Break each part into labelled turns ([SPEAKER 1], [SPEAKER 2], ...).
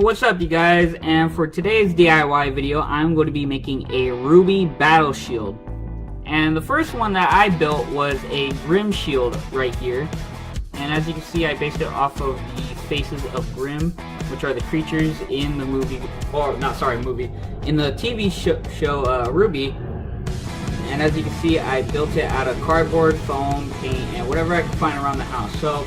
[SPEAKER 1] What's up, you guys? And for today's DIY video, I'm going to be making a RWBY battle shield. And the first one that I built was a Grimm shield right here. And as you can see, I based it off of the faces of Grimm, which are the creatures in the movie, or not sorry, movie, in the TV show RWBY. And as you can see, I built it out of cardboard, foam, paint, and whatever I could find around the house. So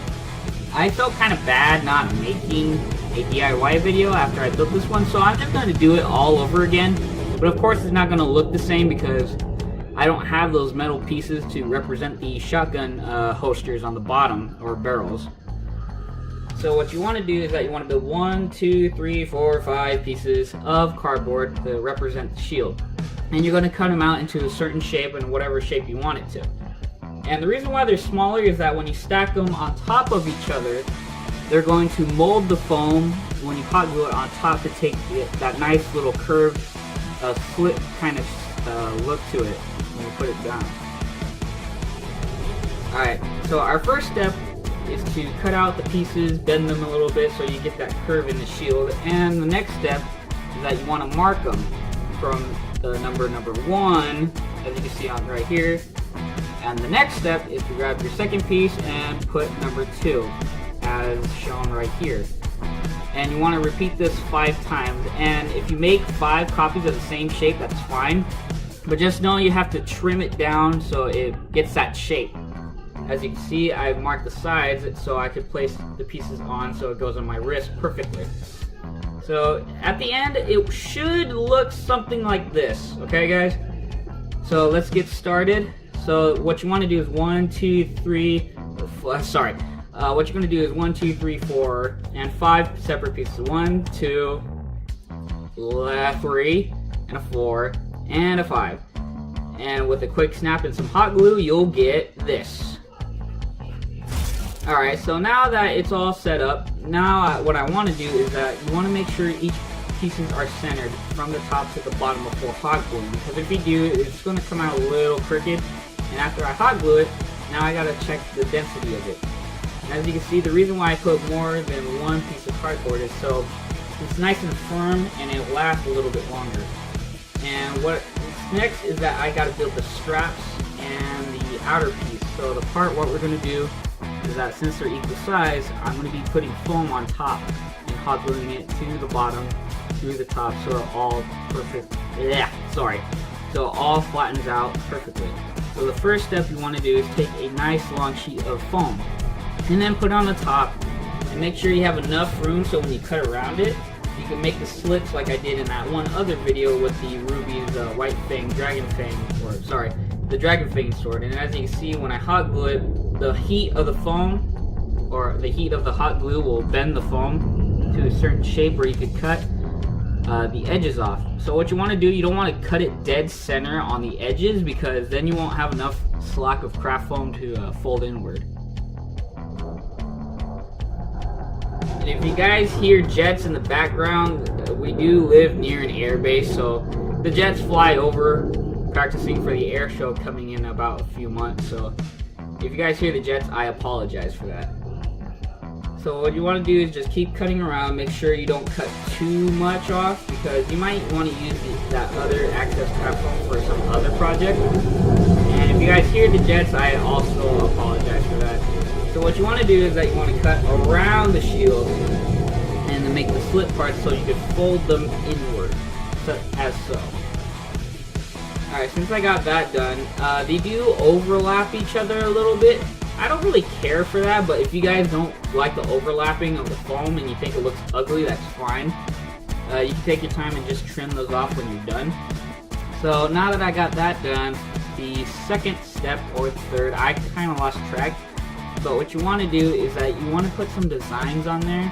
[SPEAKER 1] I felt kind of bad not making a DIY video after I built this one, so I'm just going to do it all over again. But of course it's not going to look the same because I don't have those metal pieces to represent the shotgun holsters on the bottom, or barrels. So what you want to do is that you want to build 1, 2, 3, 4, 5 pieces of cardboard to represent the shield. And you're going to cut them out into a certain shape, and whatever shape you want it to. And the reason why they're smaller is that when you stack them on top of each other, they're going to mold the foam when you hot glue it on top to take that nice little curved slit kind of look to it when you put it down. Alright, so our first step is to cut out the pieces, bend them a little bit so you get that curve in the shield. And the next step is that you want to mark them from the number 1, as you can see on right here. And the next step is to grab your second piece and put number 2. As shown right here. And you want to repeat this 5 times, and if you make 5 copies of the same shape, that's fine, but just know you have to trim it down so it gets that shape. As you can see, I've marked the sides so I could place the pieces on so it goes on my wrist perfectly. So at the end it should look something like this. Okay guys, so let's get started. So what you want to do is 1, 2, 3, what you're going to do is 1, 2, 3, 4, and 5 separate pieces. 1, 2, 3, and a 4, and a 5. And with a quick snap and some hot glue, you'll get this. Alright, so now that it's all set up, now what I want to do is that you want to make sure each pieces are centered from the top to the bottom before hot gluing. Because if you do, it's going to come out a little crooked. And after I hot glue it, now I got to check the density of it. As you can see, the reason why I put more than 1 piece of cardboard is so it's nice and firm and it lasts a little bit longer. And what's next is that I got to build the straps and the outer piece. So the part, what we're going to do is that since they're equal size, I'm going to be putting foam on top and hot gluing it to the bottom, through the top, so it all perfect. So it all flattens out perfectly. So the first step you want to do is take a nice long sheet of foam. And then put it on the top, and make sure you have enough room so when you cut around it, you can make the slits like I did in that one other video with the RWBY's white fang, the dragon fang sword. And as you can see, when I hot glue it, the heat of the foam, or the heat of the hot glue, will bend the foam to a certain shape where you could cut the edges off. So what you want to do, you don't want to cut it dead center on the edges, because then you won't have enough slack of craft foam to fold inward. And if you guys hear jets in the background, we do live near an air base, so the jets fly over, practicing for the air show coming in about a few months. So if you guys hear the jets, I apologize for that. So what you want to do is just keep cutting around. Make sure you don't cut too much off, because you might want to use that other access craft foam for some other project. And if you guys hear the jets, I also apologize for that. So what you want to do is that you want to cut around the shield and then make the slit parts so you can fold them inward, as so. Alright, since I got that done, they do overlap each other a little bit. I don't really care for that, but if you guys don't like the overlapping of the foam and you think it looks ugly, that's fine. You can take your time and just trim those off when you're done. So now that I got that done, the second step or third. I kind of lost track. But what you want to do is that you want to put some designs on there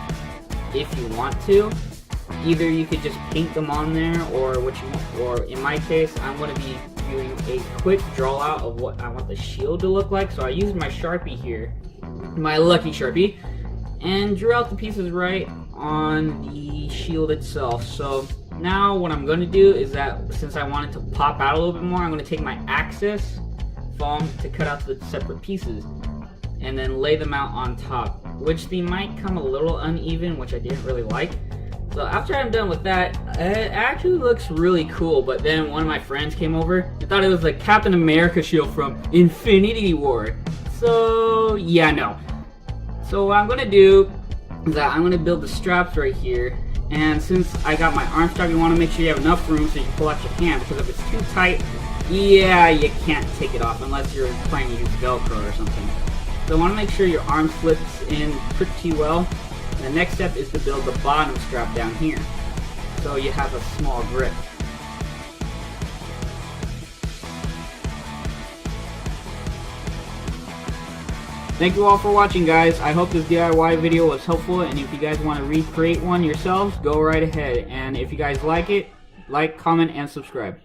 [SPEAKER 1] if you want to. Either you could just paint them on there, or in my case, I'm going to be doing a quick draw out of what I want the shield to look like. So I used my Sharpie here, my lucky Sharpie, and drew out the pieces right on the shield itself. So now what I'm going to do is that since I want it to pop out a little bit more, I'm going to take my Axis foam to cut out the separate pieces and then lay them out on top, which they might come a little uneven, which I didn't really like. So after I'm done with that, it actually looks really cool. But then one of my friends came over and thought it was like Captain America shield from Infinity War. So yeah, no. So what I'm gonna do is that I'm gonna build the straps right here. And since I got my arm strap, you want to make sure you have enough room so you can pull out your hand, because if it's too tight, yeah, you can't take it off unless you're planning to use Velcro or something. So I want to make sure your arm slips in pretty well. And the next step is to build the bottom strap down here, so you have a small grip. Thank you all for watching, guys. I hope this DIY video was helpful, and if you guys want to recreate one yourselves, go right ahead. And if you guys like it, like, comment, and subscribe.